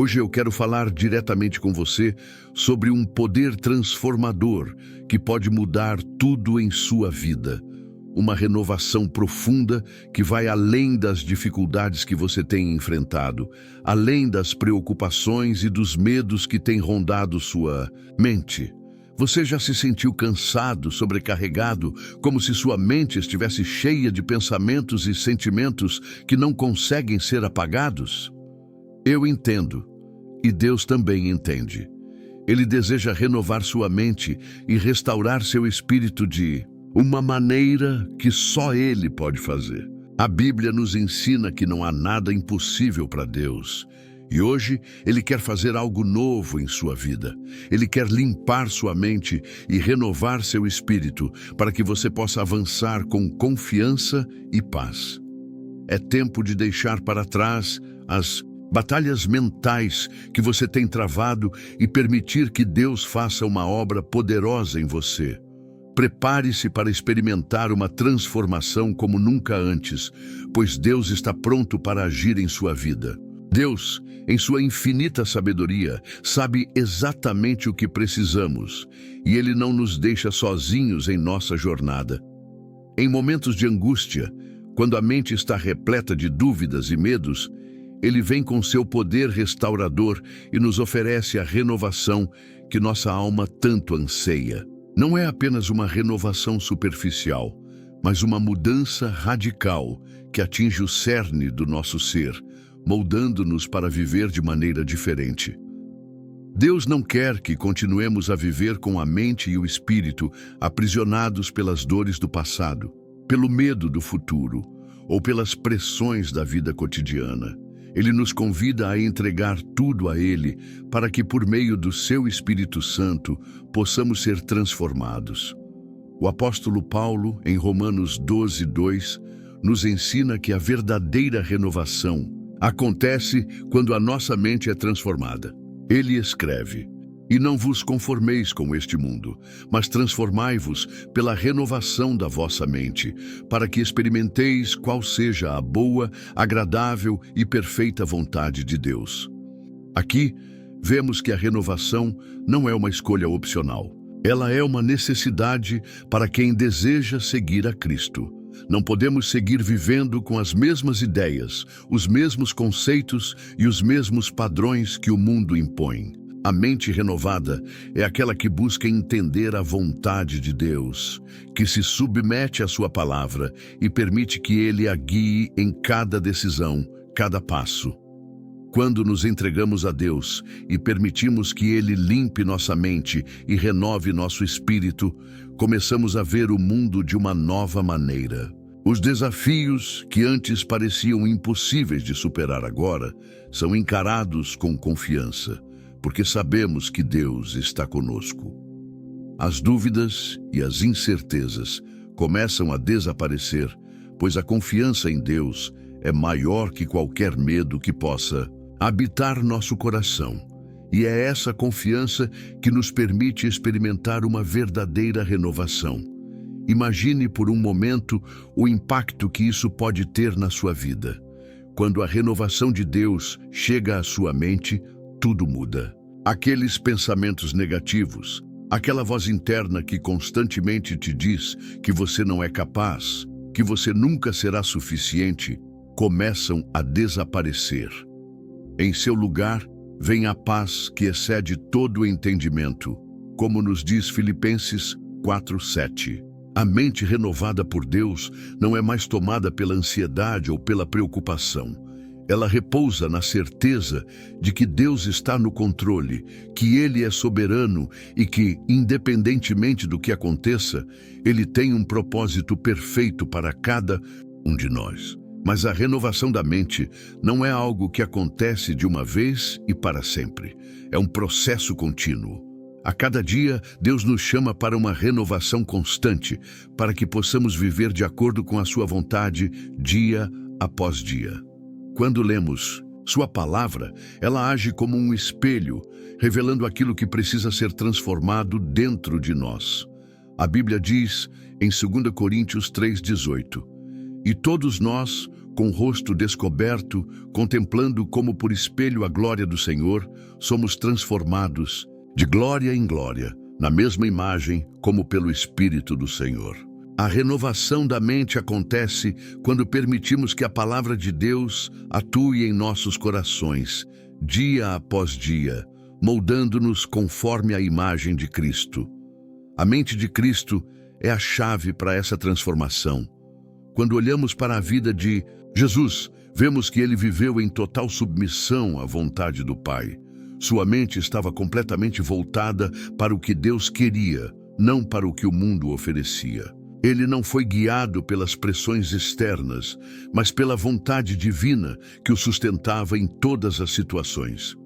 Hoje eu quero falar diretamente com você sobre um poder transformador que pode mudar tudo em sua vida. Uma renovação profunda que vai além das dificuldades que você tem enfrentado, além das preocupações e dos medos que têm rondado sua mente. Você já se sentiu cansado, sobrecarregado, como se sua mente estivesse cheia de pensamentos e sentimentos que não conseguem ser apagados? Eu entendo, e Deus também entende. Ele deseja renovar sua mente e restaurar seu espírito de uma maneira que só Ele pode fazer. A Bíblia nos ensina que não há nada impossível para Deus. E hoje Ele quer fazer algo novo em sua vida. Ele quer limpar sua mente e renovar seu espírito para que você possa avançar com confiança e paz. É tempo de deixar para trás as batalhas mentais que você tem travado e permitir que Deus faça uma obra poderosa em você. Prepare-se para experimentar uma transformação como nunca antes, pois Deus está pronto para agir em sua vida. Deus, em sua infinita sabedoria, sabe exatamente o que precisamos, e Ele não nos deixa sozinhos em nossa jornada. Em momentos de angústia, quando a mente está repleta de dúvidas e medos, Ele vem com seu poder restaurador e nos oferece a renovação que nossa alma tanto anseia. Não é apenas uma renovação superficial, mas uma mudança radical que atinge o cerne do nosso ser, moldando-nos para viver de maneira diferente. Deus não quer que continuemos a viver com a mente e o espírito aprisionados pelas dores do passado, pelo medo do futuro ou pelas pressões da vida cotidiana. Ele nos convida a entregar tudo a Ele para que, por meio do seu Espírito Santo, possamos ser transformados. O apóstolo Paulo, em Romanos 12:2, nos ensina que a verdadeira renovação acontece quando a nossa mente é transformada. Ele escreve: "E não vos conformeis com este mundo, mas transformai-vos pela renovação da vossa mente, para que experimenteis qual seja a boa, agradável e perfeita vontade de Deus." Aqui, vemos que a renovação não é uma escolha opcional. Ela é uma necessidade para quem deseja seguir a Cristo. Não podemos seguir vivendo com as mesmas ideias, os mesmos conceitos e os mesmos padrões que o mundo impõe. A mente renovada é aquela que busca entender a vontade de Deus, que se submete à sua palavra e permite que Ele a guie em cada decisão, cada passo. Quando nos entregamos a Deus e permitimos que Ele limpe nossa mente e renove nosso espírito, começamos a ver o mundo de uma nova maneira. Os desafios que antes pareciam impossíveis de superar agora são encarados com confiança, porque sabemos que Deus está conosco. As dúvidas e as incertezas começam a desaparecer, pois a confiança em Deus é maior que qualquer medo que possa habitar nosso coração. E é essa confiança que nos permite experimentar uma verdadeira renovação. Imagine por um momento o impacto que isso pode ter na sua vida. Quando a renovação de Deus chega à sua mente, tudo muda. Aqueles pensamentos negativos, aquela voz interna que constantemente te diz que você não é capaz, que você nunca será suficiente, começam a desaparecer. Em seu lugar, vem a paz que excede todo o entendimento, como nos diz Filipenses 4:7. A mente renovada por Deus não é mais tomada pela ansiedade ou pela preocupação. Ela repousa na certeza de que Deus está no controle, que Ele é soberano e que, independentemente do que aconteça, Ele tem um propósito perfeito para cada um de nós. Mas a renovação da mente não é algo que acontece de uma vez e para sempre. É um processo contínuo. A cada dia, Deus nos chama para uma renovação constante, para que possamos viver de acordo com a sua vontade, dia após dia. Quando lemos sua palavra, ela age como um espelho, revelando aquilo que precisa ser transformado dentro de nós. A Bíblia diz, em 2 Coríntios 3:18, "E todos nós, com o rosto descoberto, contemplando como por espelho a glória do Senhor, somos transformados de glória em glória, na mesma imagem como pelo Espírito do Senhor. A renovação da mente acontece quando permitimos que a palavra de Deus atue em nossos corações, dia após dia, moldando-nos conforme a imagem de Cristo. A mente de Cristo é a chave para essa transformação. Quando olhamos para a vida de Jesus, vemos que ele viveu em total submissão à vontade do Pai. Sua mente estava completamente voltada para o que Deus queria, não para o que o mundo oferecia. Ele não foi guiado pelas pressões externas, mas pela vontade divina que o sustentava em todas as situações.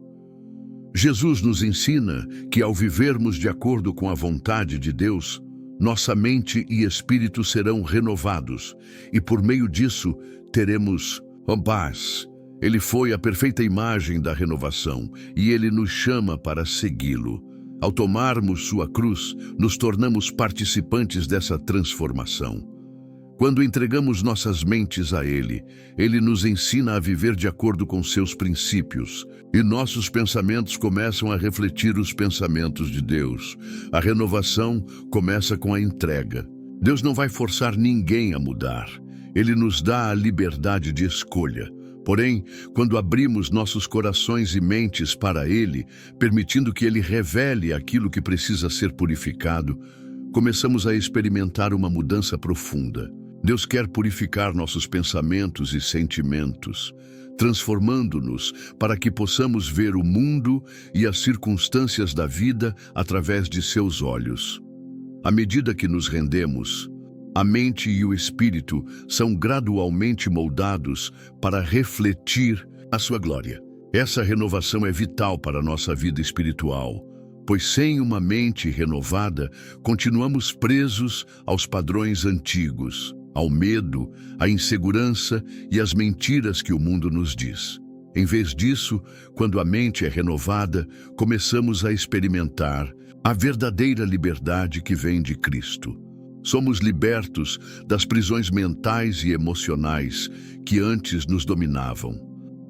Jesus nos ensina que, ao vivermos de acordo com a vontade de Deus, nossa mente e espírito serão renovados, e por meio disso teremos paz. Ele foi a perfeita imagem da renovação, e ele nos chama para segui-lo. Ao tomarmos sua cruz, nos tornamos participantes dessa transformação. Quando entregamos nossas mentes a Ele, Ele nos ensina a viver de acordo com seus princípios, e nossos pensamentos começam a refletir os pensamentos de Deus. A renovação começa com a entrega. Deus não vai forçar ninguém a mudar. Ele nos dá a liberdade de escolha. Porém, quando abrimos nossos corações e mentes para Ele, permitindo que Ele revele aquilo que precisa ser purificado, começamos a experimentar uma mudança profunda. Deus quer purificar nossos pensamentos e sentimentos, transformando-nos para que possamos ver o mundo e as circunstâncias da vida através de seus olhos. À medida que nos rendemos, a mente e o espírito são gradualmente moldados para refletir a sua glória. Essa renovação é vital para a nossa vida espiritual, pois sem uma mente renovada, continuamos presos aos padrões antigos, ao medo, à insegurança e às mentiras que o mundo nos diz. Em vez disso, quando a mente é renovada, começamos a experimentar a verdadeira liberdade que vem de Cristo. Somos libertos das prisões mentais e emocionais que antes nos dominavam.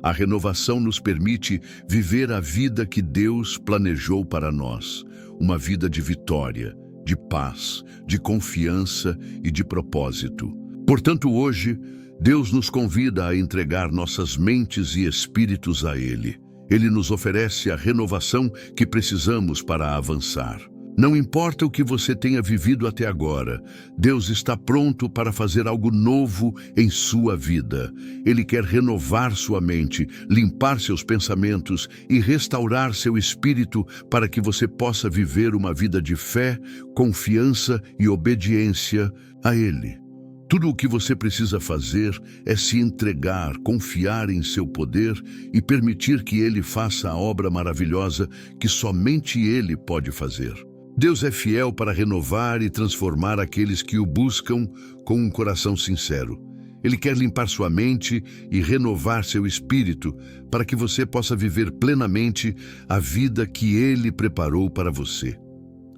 A renovação nos permite viver a vida que Deus planejou para nós, uma vida de vitória, de paz, de confiança e de propósito. Portanto, hoje, Deus nos convida a entregar nossas mentes e espíritos a Ele. Ele nos oferece a renovação que precisamos para avançar. Não importa o que você tenha vivido até agora, Deus está pronto para fazer algo novo em sua vida. Ele quer renovar sua mente, limpar seus pensamentos e restaurar seu espírito para que você possa viver uma vida de fé, confiança e obediência a Ele. Tudo o que você precisa fazer é se entregar, confiar em seu poder e permitir que Ele faça a obra maravilhosa que somente Ele pode fazer. Deus é fiel para renovar e transformar aqueles que o buscam com um coração sincero. Ele quer limpar sua mente e renovar seu espírito para que você possa viver plenamente a vida que Ele preparou para você.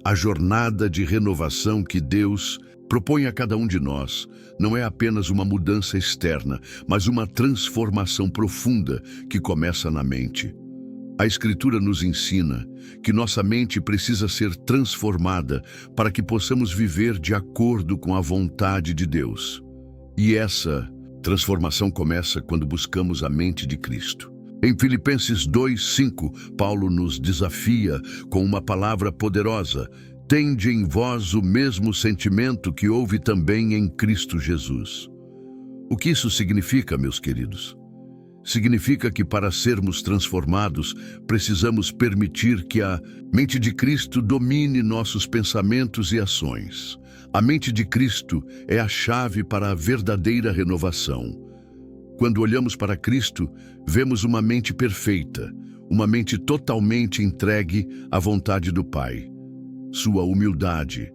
A jornada de renovação que Deus propõe a cada um de nós não é apenas uma mudança externa, mas uma transformação profunda que começa na mente. A Escritura nos ensina que nossa mente precisa ser transformada para que possamos viver de acordo com a vontade de Deus. E essa transformação começa quando buscamos a mente de Cristo. Em Filipenses 2:5, Paulo nos desafia com uma palavra poderosa: tende em vós o mesmo sentimento que houve também em Cristo Jesus. O que isso significa, meus queridos? Significa que para sermos transformados, precisamos permitir que a mente de Cristo domine nossos pensamentos e ações. A mente de Cristo é a chave para a verdadeira renovação. Quando olhamos para Cristo, vemos uma mente perfeita, uma mente totalmente entregue à vontade do Pai. Sua humildade,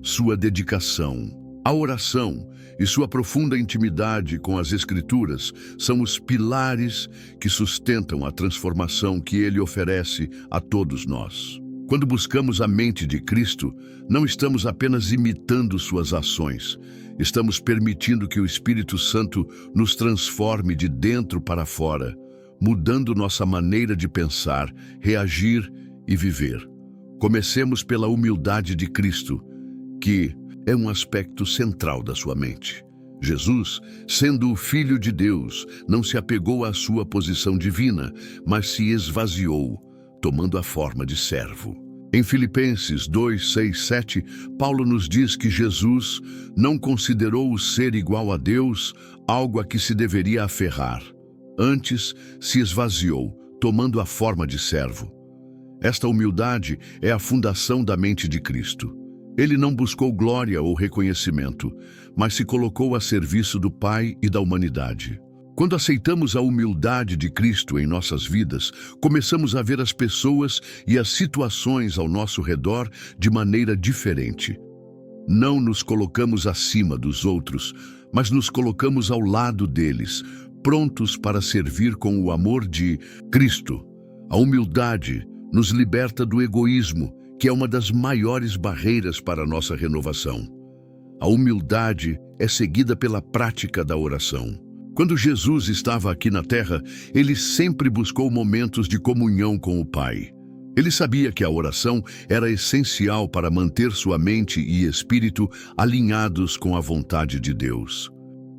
sua dedicação, a oração e sua profunda intimidade com as Escrituras são os pilares que sustentam a transformação que Ele oferece a todos nós. Quando buscamos a mente de Cristo, não estamos apenas imitando suas ações, estamos permitindo que o Espírito Santo nos transforme de dentro para fora, mudando nossa maneira de pensar, reagir e viver. Comecemos pela humildade de Cristo, que é um aspecto central da sua mente. Jesus, sendo o Filho de Deus, não se apegou à sua posição divina, mas se esvaziou, tomando a forma de servo. Em Filipenses 2, 6, 7, Paulo nos diz que Jesus não considerou o ser igual a Deus algo a que se deveria aferrar. Antes, se esvaziou, tomando a forma de servo. Esta humildade é a fundação da mente de Cristo. Ele não buscou glória ou reconhecimento, mas se colocou a serviço do Pai e da humanidade. Quando aceitamos a humildade de Cristo em nossas vidas, começamos a ver as pessoas e as situações ao nosso redor de maneira diferente. Não nos colocamos acima dos outros, mas nos colocamos ao lado deles, prontos para servir com o amor de Cristo. A humildade nos liberta do egoísmo, que é uma das maiores barreiras para a nossa renovação. A humildade é seguida pela prática da oração. Quando Jesus estava aqui na terra, ele sempre buscou momentos de comunhão com o Pai. Ele sabia que a oração era essencial para manter sua mente e espírito alinhados com a vontade de Deus.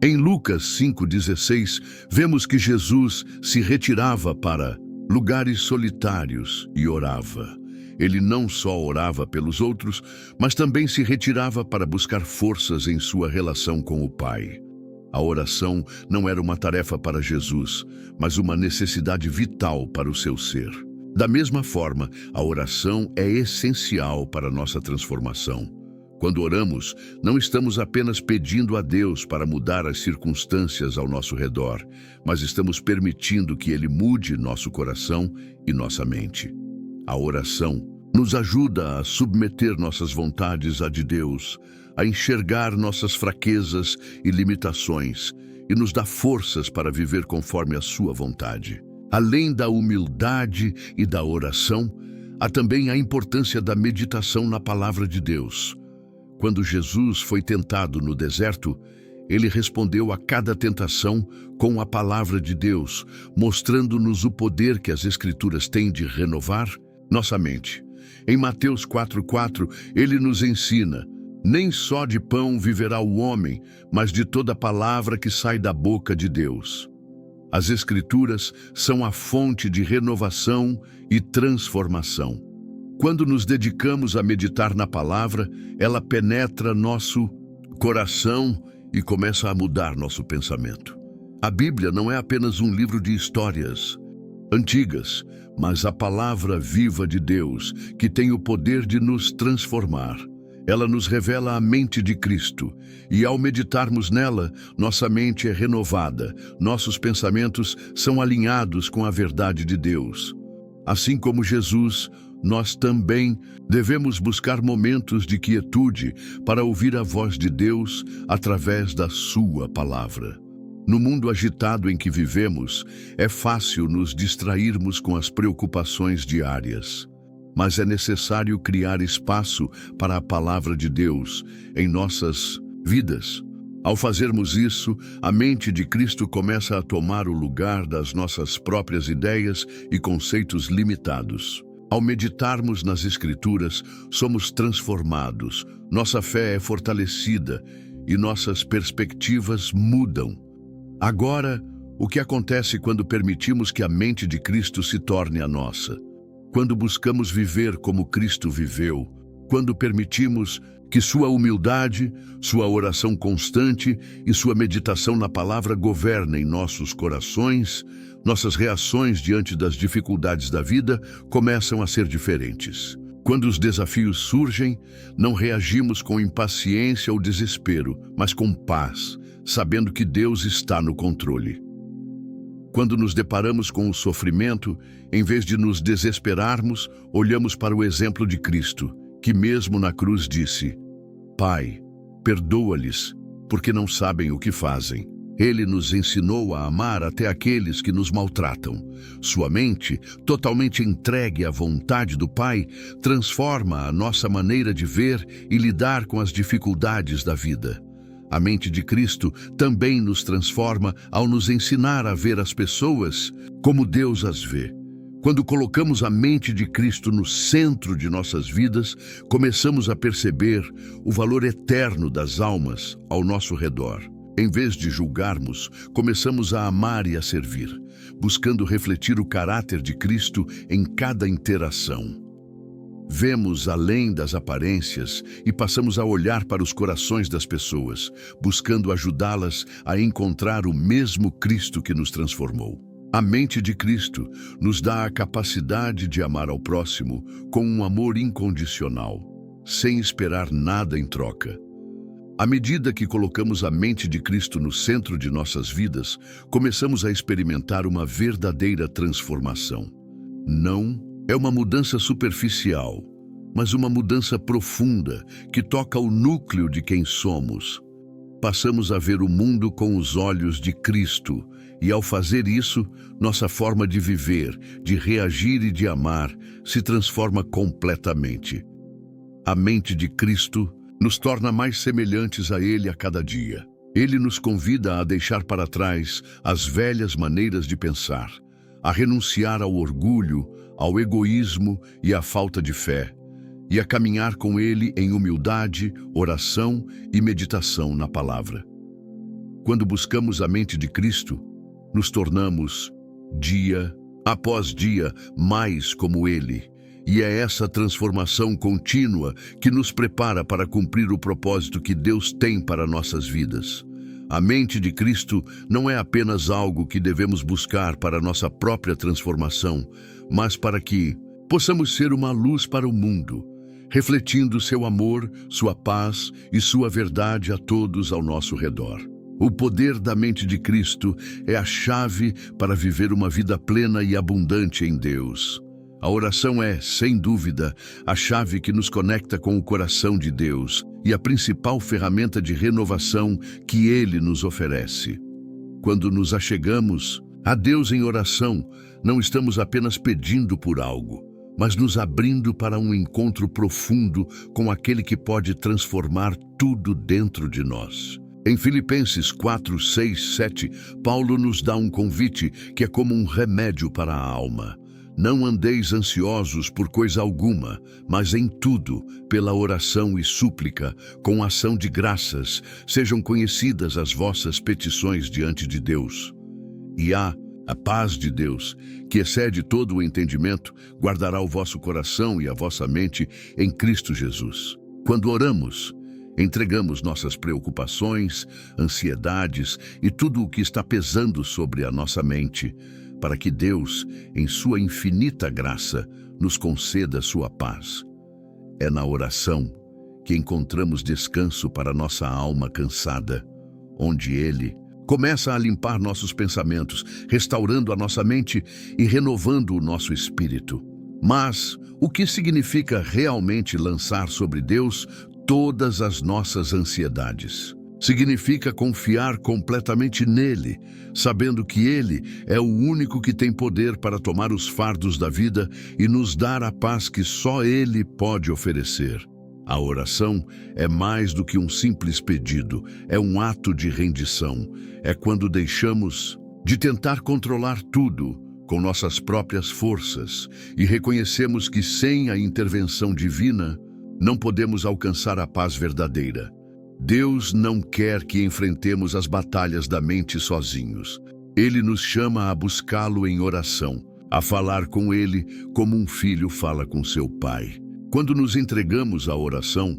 Em Lucas 5,16, vemos que Jesus se retirava para lugares solitários e orava. Ele não só orava pelos outros, mas também se retirava para buscar forças em sua relação com o Pai. A oração não era uma tarefa para Jesus, mas uma necessidade vital para o seu ser. Da mesma forma, a oração é essencial para a nossa transformação. Quando oramos, não estamos apenas pedindo a Deus para mudar as circunstâncias ao nosso redor, mas estamos permitindo que Ele mude nosso coração e nossa mente. A oração nos ajuda a submeter nossas vontades à de Deus, a enxergar nossas fraquezas e limitações e nos dá forças para viver conforme a sua vontade. Além da humildade e da oração, há também a importância da meditação na palavra de Deus. Quando Jesus foi tentado no deserto, ele respondeu a cada tentação com a palavra de Deus, mostrando-nos o poder que as Escrituras têm de renovar nossa mente. Em Mateus 4,4, ele nos ensina: nem só de pão viverá o homem, mas de toda palavra que sai da boca de Deus. As Escrituras são a fonte de renovação e transformação. Quando nos dedicamos a meditar na palavra, ela penetra nosso coração e começa a mudar nosso pensamento. A Bíblia não é apenas um livro de histórias antigas, mas a palavra viva de Deus, que tem o poder de nos transformar. Ela nos revela a mente de Cristo, e ao meditarmos nela, nossa mente é renovada, nossos pensamentos são alinhados com a verdade de Deus. Assim como Jesus, nós também devemos buscar momentos de quietude para ouvir a voz de Deus através da sua palavra. No mundo agitado em que vivemos, é fácil nos distrairmos com as preocupações diárias. Mas é necessário criar espaço para a palavra de Deus em nossas vidas. Ao fazermos isso, a mente de Cristo começa a tomar o lugar das nossas próprias ideias e conceitos limitados. Ao meditarmos nas Escrituras, somos transformados, nossa fé é fortalecida e nossas perspectivas mudam. Agora, o que acontece quando permitimos que a mente de Cristo se torne a nossa? Quando buscamos viver como Cristo viveu, quando permitimos que sua humildade, sua oração constante e sua meditação na palavra governem nossos corações, nossas reações diante das dificuldades da vida começam a ser diferentes. Quando os desafios surgem, não reagimos com impaciência ou desespero, mas com paz, sabendo que Deus está no controle. Quando nos deparamos com o sofrimento, em vez de nos desesperarmos, olhamos para o exemplo de Cristo, que mesmo na cruz disse: Pai, perdoa-lhes, porque não sabem o que fazem. Ele nos ensinou a amar até aqueles que nos maltratam. Sua mente, totalmente entregue à vontade do Pai, transforma a nossa maneira de ver e lidar com as dificuldades da vida. A mente de Cristo também nos transforma ao nos ensinar a ver as pessoas como Deus as vê. Quando colocamos a mente de Cristo no centro de nossas vidas, começamos a perceber o valor eterno das almas ao nosso redor. Em vez de julgarmos, começamos a amar e a servir, buscando refletir o caráter de Cristo em cada interação. Vemos além das aparências e passamos a olhar para os corações das pessoas, buscando ajudá-las a encontrar o mesmo Cristo que nos transformou. A mente de Cristo nos dá a capacidade de amar ao próximo com um amor incondicional, sem esperar nada em troca. À medida que colocamos a mente de Cristo no centro de nossas vidas, começamos a experimentar uma verdadeira transformação. Não é uma mudança superficial, mas uma mudança profunda que toca o núcleo de quem somos. Passamos a ver o mundo com os olhos de Cristo e, ao fazer isso, nossa forma de viver, de reagir e de amar se transforma completamente. A mente de Cristo nos torna mais semelhantes a Ele a cada dia. Ele nos convida a deixar para trás as velhas maneiras de pensar, a renunciar ao orgulho, ao egoísmo e à falta de fé, e a caminhar com Ele em humildade, oração e meditação na palavra. Quando buscamos a mente de Cristo, nos tornamos, dia após dia, mais como Ele. E é essa transformação contínua que nos prepara para cumprir o propósito que Deus tem para nossas vidas. A mente de Cristo não é apenas algo que devemos buscar para nossa própria transformação, mas para que possamos ser uma luz para o mundo, refletindo seu amor, sua paz e sua verdade a todos ao nosso redor. O poder da mente de Cristo é a chave para viver uma vida plena e abundante em Deus. A oração é, sem dúvida, a chave que nos conecta com o coração de Deus e a principal ferramenta de renovação que Ele nos oferece. Quando nos achegamos a Deus em oração, não estamos apenas pedindo por algo, mas nos abrindo para um encontro profundo com aquele que pode transformar tudo dentro de nós. Em Filipenses 4, 6, 7, Paulo nos dá um convite que é como um remédio para a alma. Não andeis ansiosos por coisa alguma, mas em tudo, pela oração e súplica, com ação de graças, sejam conhecidas as vossas petições diante de Deus. E a paz de Deus, que excede todo o entendimento, guardará o vosso coração e a vossa mente em Cristo Jesus. Quando oramos, entregamos nossas preocupações, ansiedades e tudo o que está pesando sobre a nossa mente, para que Deus, em sua infinita graça, nos conceda sua paz. É na oração que encontramos descanso para nossa alma cansada, onde Ele começa a limpar nossos pensamentos, restaurando a nossa mente e renovando o nosso espírito. Mas o que significa realmente lançar sobre Deus todas as nossas ansiedades? Significa confiar completamente nele, sabendo que Ele é o único que tem poder para tomar os fardos da vida e nos dar a paz que só Ele pode oferecer. A oração é mais do que um simples pedido, é um ato de rendição. É quando deixamos de tentar controlar tudo com nossas próprias forças e reconhecemos que sem a intervenção divina não podemos alcançar a paz verdadeira. Deus não quer que enfrentemos as batalhas da mente sozinhos. Ele nos chama a buscá-lo em oração, a falar com Ele como um filho fala com seu pai. Quando nos entregamos à oração,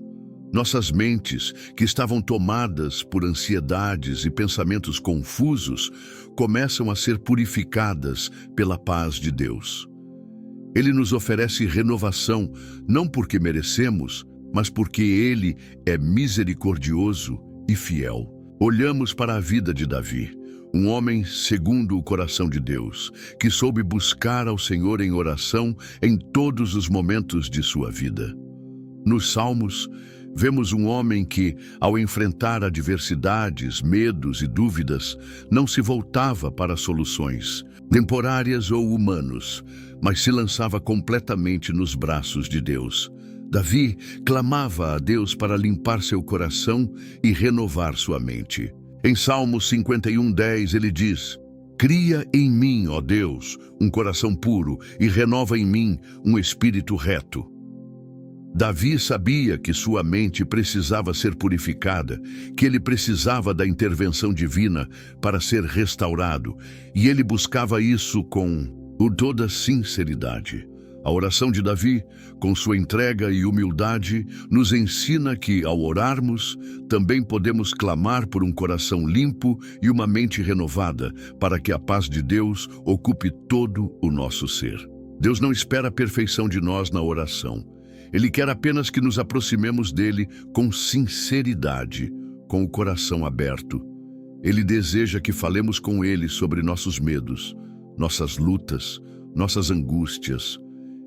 nossas mentes, que estavam tomadas por ansiedades e pensamentos confusos, começam a ser purificadas pela paz de Deus. Ele nos oferece renovação, não porque merecemos, mas porque Ele é misericordioso e fiel. Olhamos para a vida de Davi, um homem segundo o coração de Deus, que soube buscar ao Senhor em oração em todos os momentos de sua vida. Nos Salmos, Vemos um homem que, ao enfrentar adversidades, medos e dúvidas, não se voltava para soluções, temporárias ou humanos, mas se lançava completamente nos braços de Deus. Davi clamava a Deus para limpar seu coração e renovar sua mente. Em Salmo 51:10 ele diz: "Cria em mim, ó Deus, um coração puro e renova em mim um espírito reto." Davi sabia que sua mente precisava ser purificada, que ele precisava da intervenção divina para ser restaurado, e ele buscava isso com toda sinceridade. A oração de Davi, com sua entrega e humildade, nos ensina que, ao orarmos, também podemos clamar por um coração limpo e uma mente renovada, para que a paz de Deus ocupe todo o nosso ser. Deus não espera a perfeição de nós na oração. Ele quer apenas que nos aproximemos dele com sinceridade, com o coração aberto. Ele deseja que falemos com ele sobre nossos medos, nossas lutas, nossas angústias.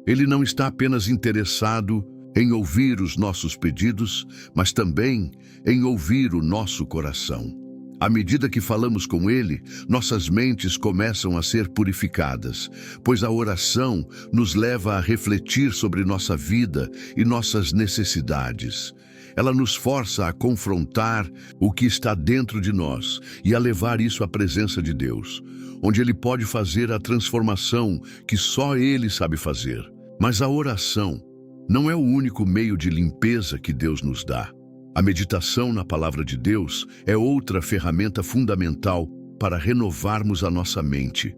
Ele não está apenas interessado em ouvir os nossos pedidos, mas também em ouvir o nosso coração. À medida que falamos com Ele, nossas mentes começam a ser purificadas, pois a oração nos leva a refletir sobre nossa vida e nossas necessidades. Ela nos força a confrontar o que está dentro de nós e a levar isso à presença de Deus, onde Ele pode fazer a transformação que só Ele sabe fazer. Mas a oração não é o único meio de limpeza que Deus nos dá. A meditação na palavra de Deus é outra ferramenta fundamental para renovarmos a nossa mente.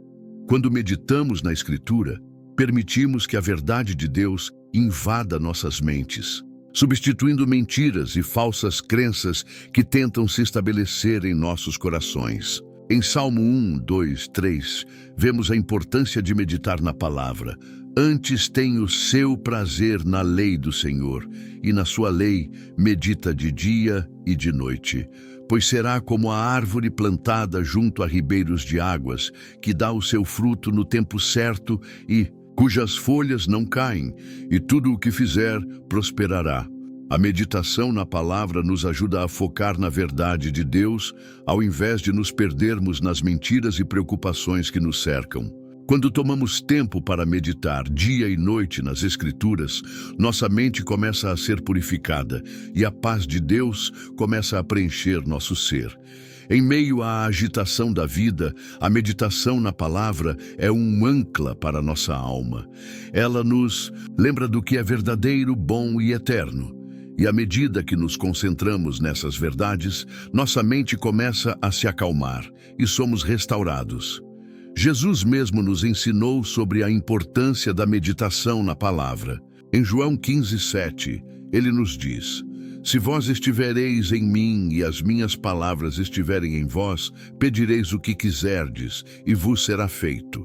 Quando meditamos na Escritura, permitimos que a verdade de Deus invada nossas mentes, substituindo mentiras e falsas crenças que tentam se estabelecer em nossos corações. Em Salmo 1, 2, 3, vemos a importância de meditar na palavra. Antes tem o seu prazer na lei do Senhor, e na sua lei medita de dia e de noite. Pois será como a árvore plantada junto a ribeiros de águas, que dá o seu fruto no tempo certo e cujas folhas não caem, e tudo o que fizer prosperará. A meditação na palavra nos ajuda a focar na verdade de Deus, ao invés de nos perdermos nas mentiras e preocupações que nos cercam. Quando tomamos tempo para meditar dia e noite nas Escrituras, nossa mente começa a ser purificada e a paz de Deus começa a preencher nosso ser. Em meio à agitação da vida, a meditação na palavra é um ancla para nossa alma. Ela nos lembra do que é verdadeiro, bom e eterno. E à medida que nos concentramos nessas verdades, nossa mente começa a se acalmar e somos restaurados. Jesus mesmo nos ensinou sobre a importância da meditação na palavra. Em João 15:7, ele nos diz: "Se vós estivereis em mim e as minhas palavras estiverem em vós, pedireis o que quiserdes e vos será feito."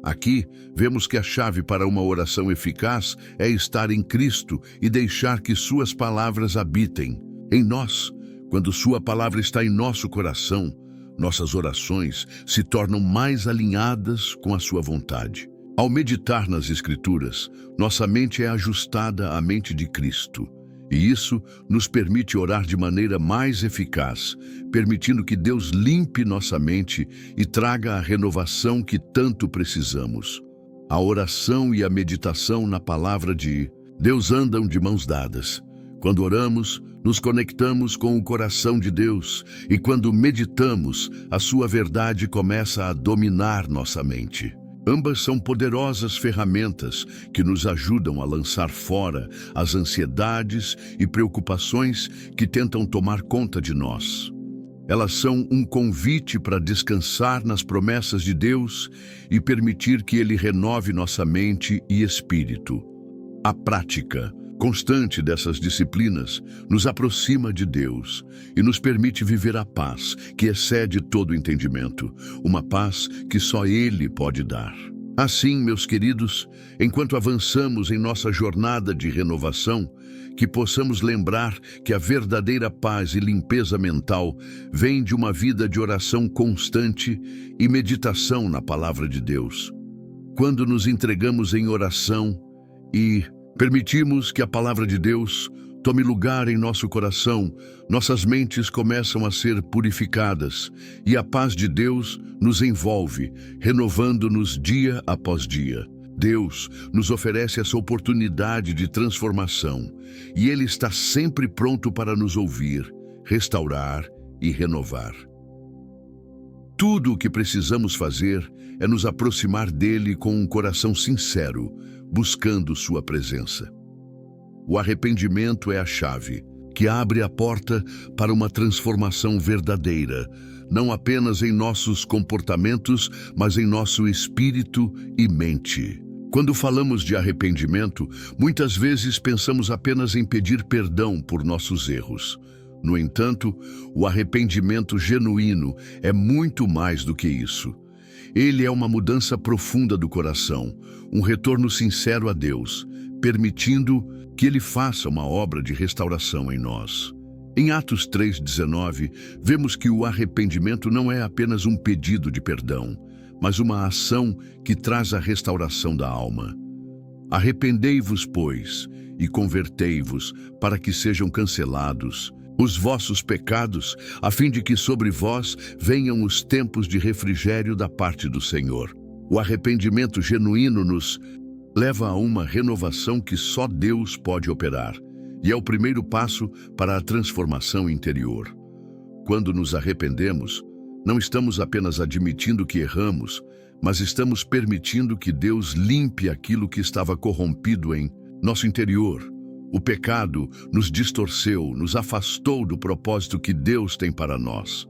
Aqui, vemos que a chave para uma oração eficaz é estar em Cristo e deixar que suas palavras habitem em nós. Quando sua palavra está em nosso coração, nossas orações se tornam mais alinhadas com a sua vontade. Ao meditar nas Escrituras, nossa mente é ajustada à mente de Cristo. E isso nos permite orar de maneira mais eficaz, permitindo que Deus limpe nossa mente e traga a renovação que tanto precisamos. A oração e a meditação na palavra de Deus andam de mãos dadas. Quando oramos, nos conectamos com o coração de Deus, e quando meditamos, a sua verdade começa a dominar nossa mente. Ambas são poderosas ferramentas que nos ajudam a lançar fora as ansiedades e preocupações que tentam tomar conta de nós. Elas são um convite para descansar nas promessas de Deus e permitir que Ele renove nossa mente e espírito. A prática constante dessas disciplinas nos aproxima de Deus e nos permite viver a paz que excede todo entendimento, uma paz que só Ele pode dar. Assim, meus queridos, enquanto avançamos em nossa jornada de renovação, que possamos lembrar que a verdadeira paz e limpeza mental vem de uma vida de oração constante e meditação na palavra de Deus. Quando nos entregamos em oração e permitimos que a palavra de Deus tome lugar em nosso coração, nossas mentes começam a ser purificadas e a paz de Deus nos envolve, renovando-nos dia após dia. Deus nos oferece essa oportunidade de transformação e Ele está sempre pronto para nos ouvir, restaurar e renovar. Tudo o que precisamos fazer é nos aproximar dele com um coração sincero, buscando sua presença. O arrependimento é a chave que abre a porta para uma transformação verdadeira, não apenas em nossos comportamentos, mas em nosso espírito e mente. Quando falamos de arrependimento, muitas vezes pensamos apenas em pedir perdão por nossos erros. No entanto, o arrependimento genuíno é muito mais do que isso. Ele é uma mudança profunda do coração, um retorno sincero a Deus, permitindo que Ele faça uma obra de restauração em nós. Em Atos 3:19, vemos que o arrependimento não é apenas um pedido de perdão, mas uma ação que traz a restauração da alma. Arrependei-vos, pois, e convertei-vos, para que sejam cancelados os vossos pecados, a fim de que sobre vós venham os tempos de refrigério da parte do Senhor. O arrependimento genuíno nos leva a uma renovação que só Deus pode operar, e é o primeiro passo para a transformação interior. Quando nos arrependemos, não estamos apenas admitindo que erramos, mas estamos permitindo que Deus limpe aquilo que estava corrompido em nosso interior. O pecado nos distorceu, nos afastou do propósito que Deus tem para nós.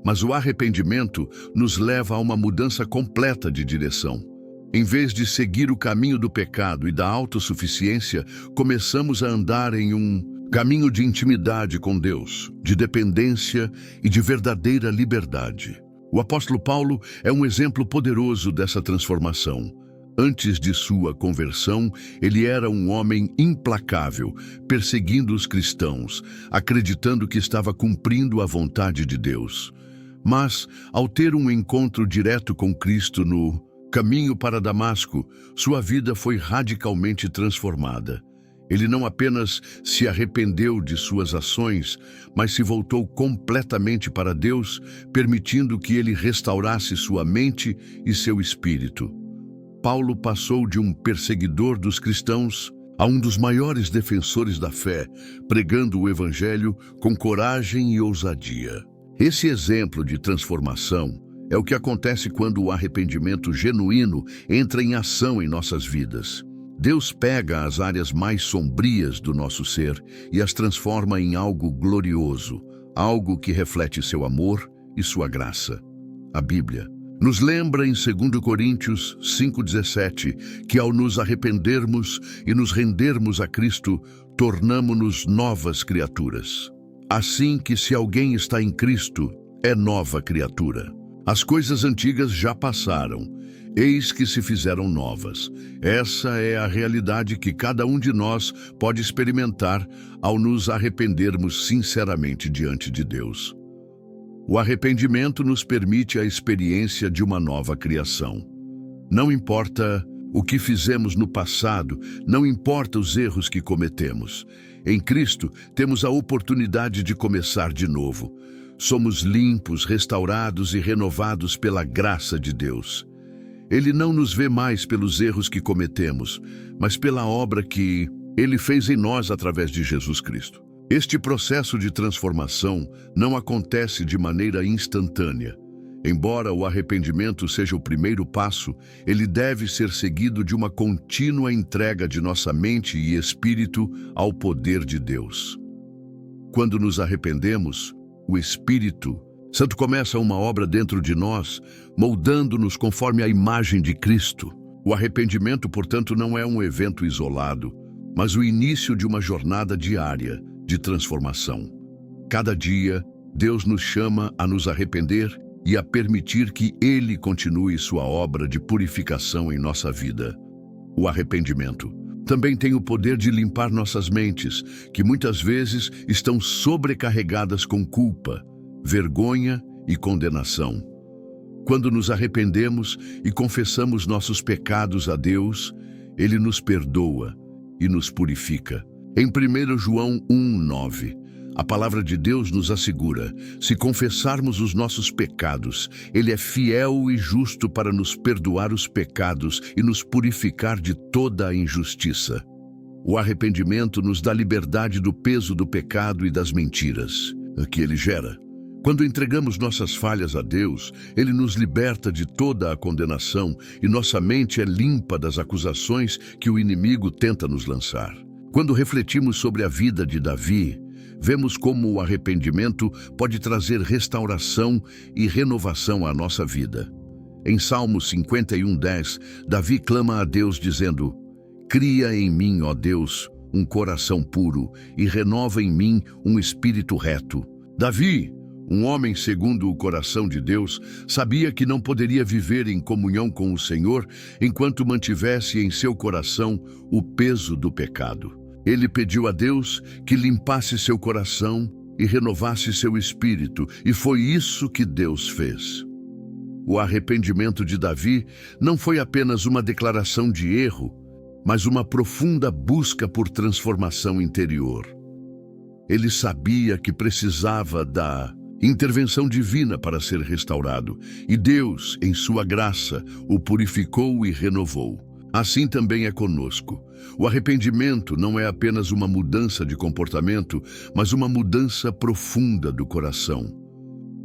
Mas o arrependimento nos leva a uma mudança completa de direção. Em vez de seguir o caminho do pecado e da autossuficiência, começamos a andar em um caminho de intimidade com Deus, de dependência e de verdadeira liberdade. O apóstolo Paulo é um exemplo poderoso dessa transformação. Antes de sua conversão, ele era um homem implacável, perseguindo os cristãos, acreditando que estava cumprindo a vontade de Deus. Mas, ao ter um encontro direto com Cristo no caminho para Damasco, sua vida foi radicalmente transformada. Ele não apenas se arrependeu de suas ações, mas se voltou completamente para Deus, permitindo que ele restaurasse sua mente e seu espírito. Paulo passou de um perseguidor dos cristãos a um dos maiores defensores da fé, pregando o Evangelho com coragem e ousadia. Esse exemplo de transformação é o que acontece quando o arrependimento genuíno entra em ação em nossas vidas. Deus pega as áreas mais sombrias do nosso ser e as transforma em algo glorioso, algo que reflete seu amor e sua graça. A Bíblia nos lembra em 2 Coríntios 5:17 que ao nos arrependermos e nos rendermos a Cristo, tornamo-nos novas criaturas. Assim que se alguém está em Cristo, é nova criatura. As coisas antigas já passaram, eis que se fizeram novas. Essa é a realidade que cada um de nós pode experimentar ao nos arrependermos sinceramente diante de Deus. O arrependimento nos permite a experiência de uma nova criação. Não importa o que fizemos no passado, não importa os erros que cometemos. Em Cristo, temos a oportunidade de começar de novo. Somos limpos, restaurados e renovados pela graça de Deus. Ele não nos vê mais pelos erros que cometemos, mas pela obra que Ele fez em nós através de Jesus Cristo. Este processo de transformação não acontece de maneira instantânea. Embora o arrependimento seja o primeiro passo, ele deve ser seguido de uma contínua entrega de nossa mente e espírito ao poder de Deus. Quando nos arrependemos, o Espírito Santo começa uma obra dentro de nós, moldando-nos conforme a imagem de Cristo. O arrependimento, portanto, não é um evento isolado, mas o início de uma jornada diária de transformação. Cada dia, Deus nos chama a nos arrepender e a permitir que Ele continue sua obra de purificação em nossa vida. O arrependimento também tem o poder de limpar nossas mentes, que muitas vezes estão sobrecarregadas com culpa, vergonha e condenação. Quando nos arrependemos e confessamos nossos pecados a Deus, Ele nos perdoa e nos purifica, Em 1 João 1:9, a palavra de Deus nos assegura: se confessarmos os nossos pecados, Ele é fiel e justo para nos perdoar os pecados e nos purificar de toda a injustiça. O arrependimento nos dá liberdade do peso do pecado e das mentiras que ele gera. Quando entregamos nossas falhas a Deus, Ele nos liberta de toda a condenação e nossa mente é limpa das acusações que o inimigo tenta nos lançar. Quando refletimos sobre a vida de Davi, vemos como o arrependimento pode trazer restauração e renovação à nossa vida. Em Salmos 51:10, Davi clama a Deus dizendo: cria em mim, ó Deus, um coração puro e renova em mim um espírito reto. Davi, um homem segundo o coração de Deus, sabia que não poderia viver em comunhão com o Senhor enquanto mantivesse em seu coração o peso do pecado. Ele pediu a Deus que limpasse seu coração e renovasse seu espírito, e foi isso que Deus fez. O arrependimento de Davi não foi apenas uma declaração de erro, mas uma profunda busca por transformação interior. Ele sabia que precisava da intervenção divina para ser restaurado, e Deus, em sua graça, o purificou e renovou. Assim também é conosco. O arrependimento não é apenas uma mudança de comportamento, mas uma mudança profunda do coração.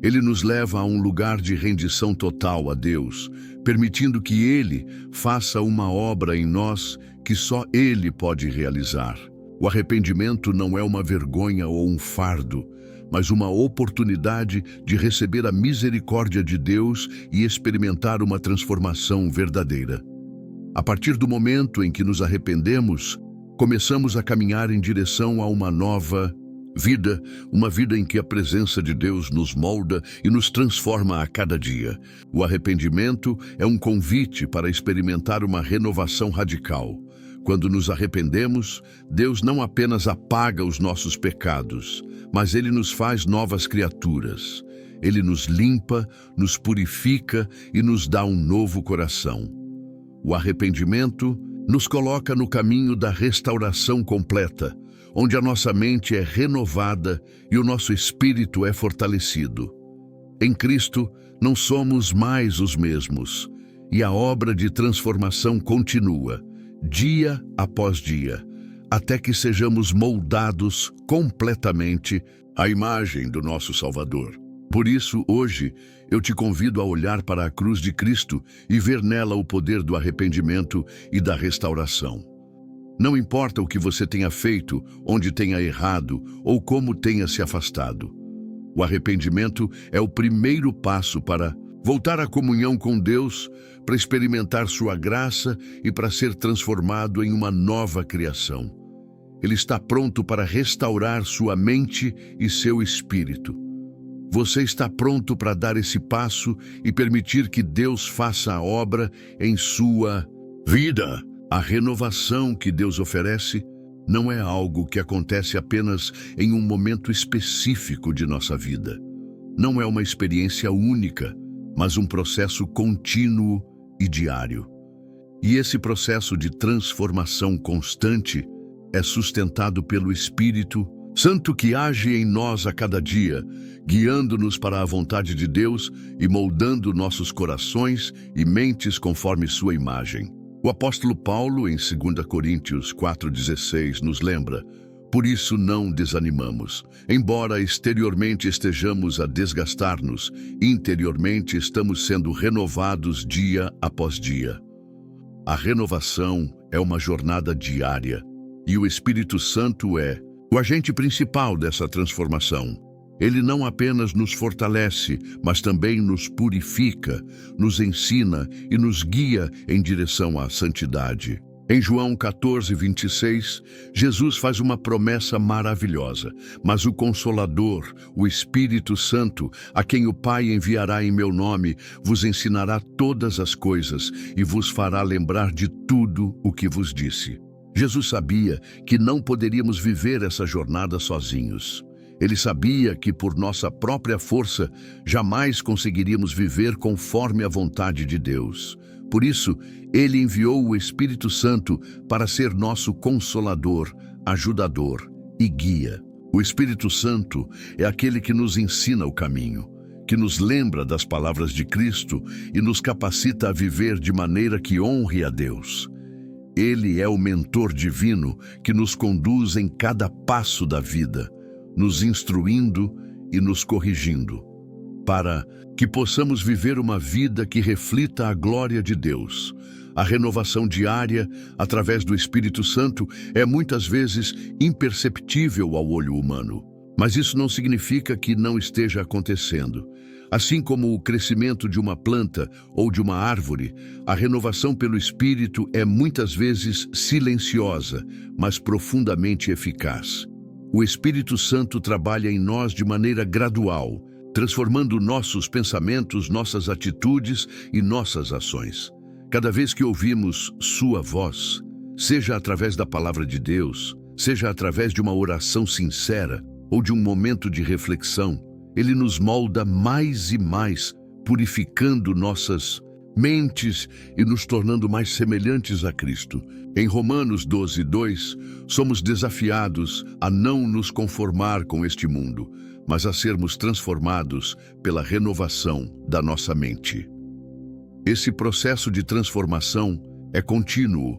Ele nos leva a um lugar de rendição total a Deus, permitindo que Ele faça uma obra em nós que só Ele pode realizar. O arrependimento não é uma vergonha ou um fardo, mas uma oportunidade de receber a misericórdia de Deus e experimentar uma transformação verdadeira. A partir do momento em que nos arrependemos, começamos a caminhar em direção a uma nova vida, uma vida em que a presença de Deus nos molda e nos transforma a cada dia. O arrependimento é um convite para experimentar uma renovação radical. Quando nos arrependemos, Deus não apenas apaga os nossos pecados, mas Ele nos faz novas criaturas. Ele nos limpa, nos purifica e nos dá um novo coração. O arrependimento nos coloca no caminho da restauração completa, onde a nossa mente é renovada e o nosso espírito é fortalecido. Em Cristo, não somos mais os mesmos, e a obra de transformação continua, dia após dia, até que sejamos moldados completamente à imagem do nosso Salvador. Por isso, hoje, eu te convido a olhar para a cruz de Cristo e ver nela o poder do arrependimento e da restauração. Não importa o que você tenha feito, onde tenha errado ou como tenha se afastado. O arrependimento é o primeiro passo para voltar à comunhão com Deus, para experimentar sua graça e para ser transformado em uma nova criação. Ele está pronto para restaurar sua mente e seu espírito. Você está pronto para dar esse passo e permitir que Deus faça a obra em sua vida? A renovação que Deus oferece não é algo que acontece apenas em um momento específico de nossa vida. Não é uma experiência única, mas um processo contínuo e diário. E esse processo de transformação constante é sustentado pelo Espírito Santo que age em nós a cada dia, guiando-nos para a vontade de Deus e moldando nossos corações e mentes conforme sua imagem. O apóstolo Paulo, em 2 Coríntios 4,16, nos lembra: por isso não desanimamos. Embora exteriormente estejamos a desgastar-nos, interiormente estamos sendo renovados dia após dia. A renovação é uma jornada diária, e o Espírito Santo é o agente principal dessa transformação. Ele não apenas nos fortalece, mas também nos purifica, nos ensina e nos guia em direção à santidade. Em João 14:26, Jesus faz uma promessa maravilhosa: mas o Consolador, o Espírito Santo, a quem o Pai enviará em meu nome, vos ensinará todas as coisas e vos fará lembrar de tudo o que vos disse. Jesus sabia que não poderíamos viver essa jornada sozinhos. Ele sabia que por nossa própria força jamais conseguiríamos viver conforme a vontade de Deus. Por isso, Ele enviou o Espírito Santo para ser nosso Consolador, ajudador e guia. O Espírito Santo é aquele que nos ensina o caminho, que nos lembra das palavras de Cristo e nos capacita a viver de maneira que honre a Deus. Ele é o mentor divino que nos conduz em cada passo da vida, nos instruindo e nos corrigindo, para que possamos viver uma vida que reflita a glória de Deus. A renovação diária, através do Espírito Santo, é muitas vezes imperceptível ao olho humano. Mas isso não significa que não esteja acontecendo. Assim como o crescimento de uma planta ou de uma árvore, a renovação pelo Espírito é muitas vezes silenciosa, mas profundamente eficaz. O Espírito Santo trabalha em nós de maneira gradual, transformando nossos pensamentos, nossas atitudes e nossas ações. Cada vez que ouvimos sua voz, seja através da palavra de Deus, seja através de uma oração sincera ou de um momento de reflexão, ele nos molda mais e mais, purificando nossas mentes e nos tornando mais semelhantes a Cristo. Em Romanos 12:2, somos desafiados a não nos conformar com este mundo, mas a sermos transformados pela renovação da nossa mente. Esse processo de transformação é contínuo,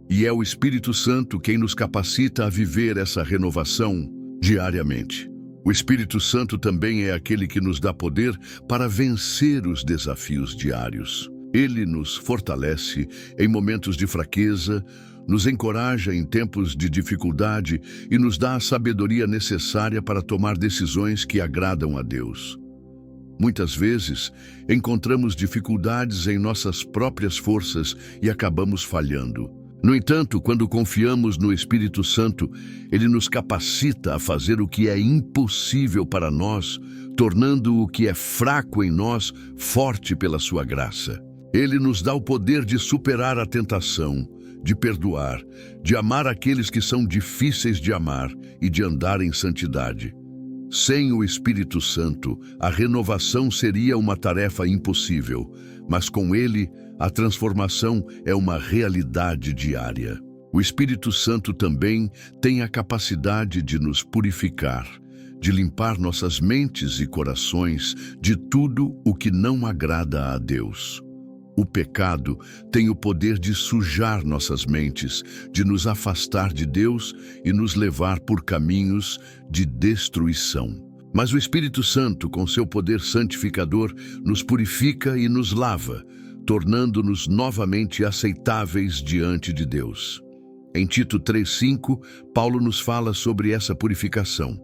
e é o Espírito Santo quem nos capacita a viver essa renovação diariamente. O Espírito Santo também é aquele que nos dá poder para vencer os desafios diários. Ele nos fortalece em momentos de fraqueza, nos encoraja em tempos de dificuldade e nos dá a sabedoria necessária para tomar decisões que agradam a Deus. Muitas vezes, encontramos dificuldades em nossas próprias forças e acabamos falhando. No entanto, quando confiamos no Espírito Santo, ele nos capacita a fazer o que é impossível para nós, tornando o que é fraco em nós forte pela sua graça. Ele nos dá o poder de superar a tentação, de perdoar, de amar aqueles que são difíceis de amar e de andar em santidade. Sem o Espírito Santo, a renovação seria uma tarefa impossível, mas com ele, a transformação é uma realidade diária. O Espírito Santo também tem a capacidade de nos purificar, de limpar nossas mentes e corações de tudo o que não agrada a Deus. O pecado tem o poder de sujar nossas mentes, de nos afastar de Deus e nos levar por caminhos de destruição. Mas o Espírito Santo, com seu poder santificador, nos purifica e nos lava, tornando-nos novamente aceitáveis diante de Deus. Em Tito 3:5, Paulo nos fala sobre essa purificação.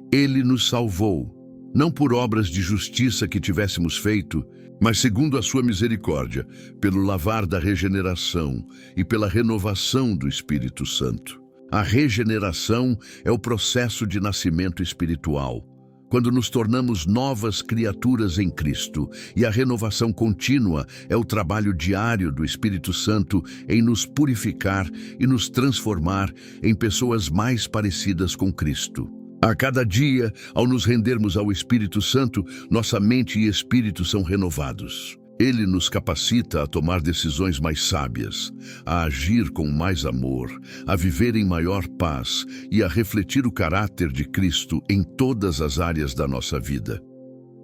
Ele nos salvou, não por obras de justiça que tivéssemos feito, mas segundo a sua misericórdia, pelo lavar da regeneração e pela renovação do Espírito Santo. A regeneração é o processo de nascimento espiritual, quando nos tornamos novas criaturas em Cristo, e a renovação contínua é o trabalho diário do Espírito Santo em nos purificar e nos transformar em pessoas mais parecidas com Cristo. A cada dia, ao nos rendermos ao Espírito Santo, nossa mente e espírito são renovados. Ele nos capacita a tomar decisões mais sábias, a agir com mais amor, a viver em maior paz e a refletir o caráter de Cristo em todas as áreas da nossa vida.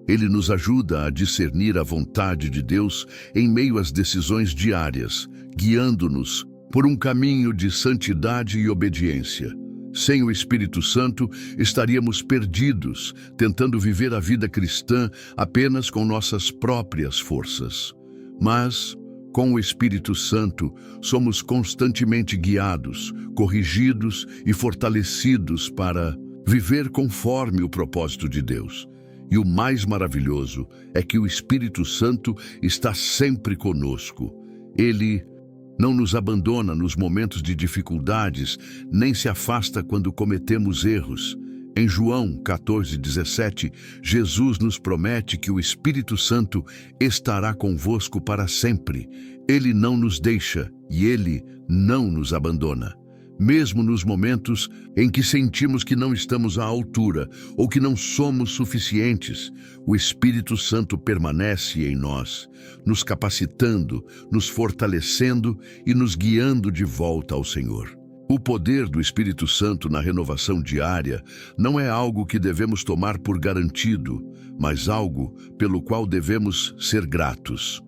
Ele nos ajuda a discernir a vontade de Deus em meio às decisões diárias, guiando-nos por um caminho de santidade e obediência. Sem o Espírito Santo, estaríamos perdidos, tentando viver a vida cristã apenas com nossas próprias forças. Mas, com o Espírito Santo, somos constantemente guiados, corrigidos e fortalecidos para viver conforme o propósito de Deus. E o mais maravilhoso é que o Espírito Santo está sempre conosco. Ele não nos abandona nos momentos de dificuldades, nem se afasta quando cometemos erros. Em João 14:17, Jesus nos promete que o Espírito Santo estará convosco para sempre. Ele não nos deixa e ele não nos abandona. Mesmo nos momentos em que sentimos que não estamos à altura ou que não somos suficientes, o Espírito Santo permanece em nós, nos capacitando, nos fortalecendo e nos guiando de volta ao Senhor. O poder do Espírito Santo na renovação diária não é algo que devemos tomar por garantido, mas algo pelo qual devemos ser gratos.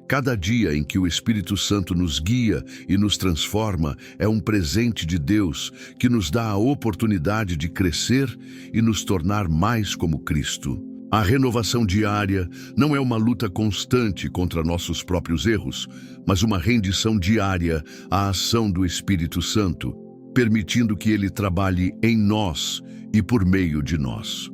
Cada dia em que o Espírito Santo nos guia e nos transforma é um presente de Deus que nos dá a oportunidade de crescer e nos tornar mais como Cristo. A renovação diária não é uma luta constante contra nossos próprios erros, mas uma rendição diária à ação do Espírito Santo, permitindo que Ele trabalhe em nós e por meio de nós.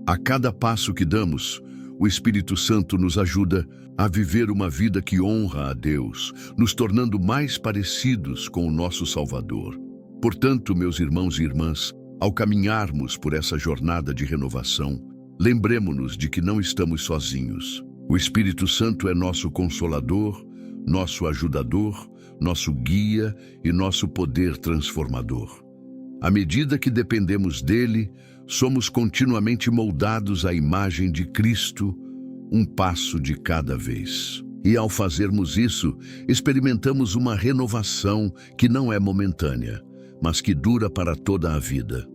A cada passo que damos, o Espírito Santo nos ajuda a viver uma vida que honra a Deus, nos tornando mais parecidos com o nosso Salvador. Portanto, meus irmãos e irmãs, ao caminharmos por essa jornada de renovação, lembremo-nos de que não estamos sozinhos. O Espírito Santo é nosso consolador, nosso ajudador, nosso guia e nosso poder transformador. À medida que dependemos dele, somos continuamente moldados à imagem de Cristo, um passo de cada vez. E ao fazermos isso, experimentamos uma renovação que não é momentânea, mas que dura para toda a vida.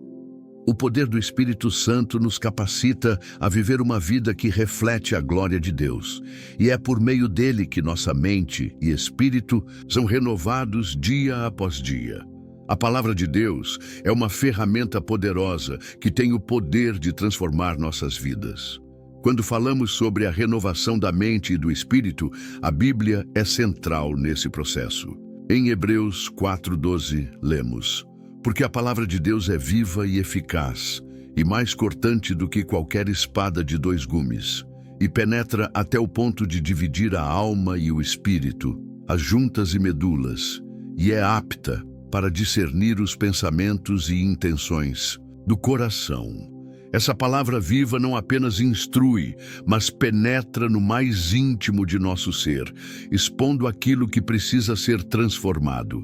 O poder do Espírito Santo nos capacita a viver uma vida que reflete a glória de Deus, e é por meio dele que nossa mente e espírito são renovados dia após dia. A palavra de Deus é uma ferramenta poderosa que tem o poder de transformar nossas vidas. Quando falamos sobre a renovação da mente e do espírito, a Bíblia é central nesse processo. Em Hebreus 4:12, lemos: Porque a palavra de Deus é viva e eficaz, e mais cortante do que qualquer espada de dois gumes, e penetra até o ponto de dividir a alma e o espírito, as juntas e medulas, e é apta para discernir os pensamentos e intenções do coração. Essa palavra viva não apenas instrui, mas penetra no mais íntimo de nosso ser, expondo aquilo que precisa ser transformado.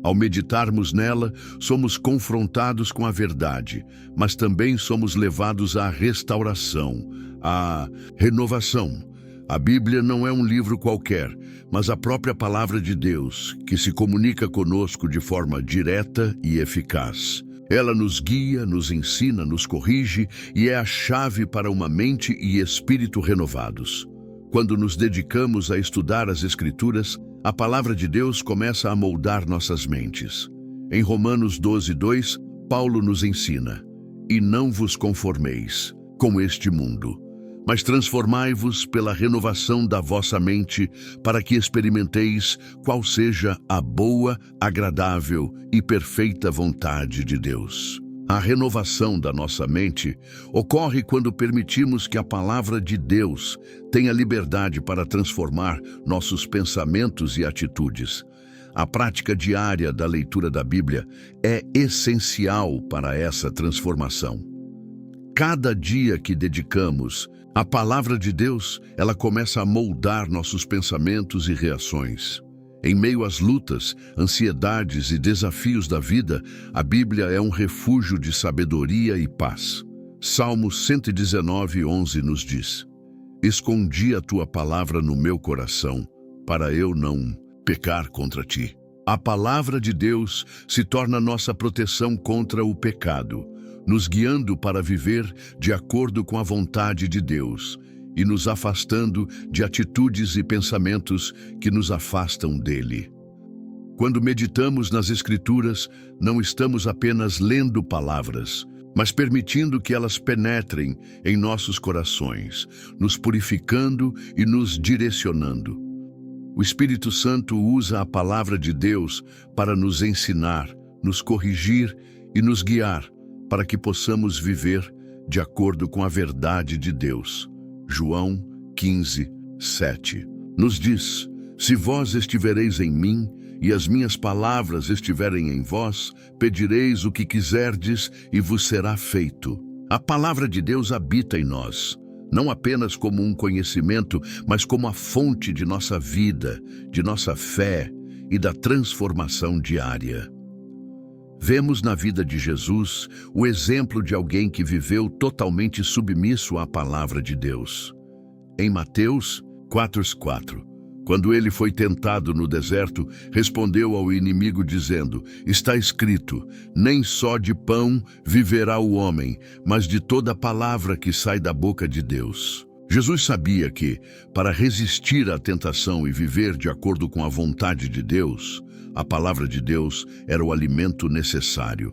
Ao meditarmos nela, somos confrontados com a verdade, mas também somos levados à restauração, à renovação. A Bíblia não é um livro qualquer, mas a própria palavra de Deus, que se comunica conosco de forma direta e eficaz. Ela nos guia, nos ensina, nos corrige e é a chave para uma mente e espírito renovados. Quando nos dedicamos a estudar as Escrituras, a palavra de Deus começa a moldar nossas mentes. Em Romanos 12:2, Paulo nos ensina: E não vos conformeis com este mundo, mas transformai-vos pela renovação da vossa mente, para que experimenteis qual seja a boa, agradável e perfeita vontade de Deus. A renovação da nossa mente ocorre quando permitimos que a palavra de Deus tenha liberdade para transformar nossos pensamentos e atitudes. A prática diária da leitura da Bíblia é essencial para essa transformação. Cada dia que dedicamos à palavra de Deus, ela começa a moldar nossos pensamentos e reações. Em meio às lutas, ansiedades e desafios da vida, a Bíblia é um refúgio de sabedoria e paz. Salmo 119:11 nos diz: Escondi a tua palavra no meu coração, para eu não pecar contra ti. A palavra de Deus se torna nossa proteção contra o pecado, nos guiando para viver de acordo com a vontade de Deus e nos afastando de atitudes e pensamentos que nos afastam dele. Quando meditamos nas Escrituras, não estamos apenas lendo palavras, mas permitindo que elas penetrem em nossos corações, nos purificando e nos direcionando. O Espírito Santo usa a palavra de Deus para nos ensinar, nos corrigir e nos guiar, para que possamos viver de acordo com a verdade de Deus. João 15:7 nos diz: Se vós estivereis em mim e as minhas palavras estiverem em vós, pedireis o que quiserdes e vos será feito. A palavra de Deus habita em nós, não apenas como um conhecimento, mas como a fonte de nossa vida, de nossa fé e da transformação diária. Vemos na vida de Jesus o exemplo de alguém que viveu totalmente submisso à palavra de Deus. Em Mateus 4:4, Quando ele foi tentado no deserto, respondeu ao inimigo dizendo: está escrito, nem só de pão viverá o homem, mas de toda palavra que sai da boca de Deus. Jesus sabia que, para resistir à tentação e viver de acordo com a vontade de Deus, a palavra de Deus era o alimento necessário.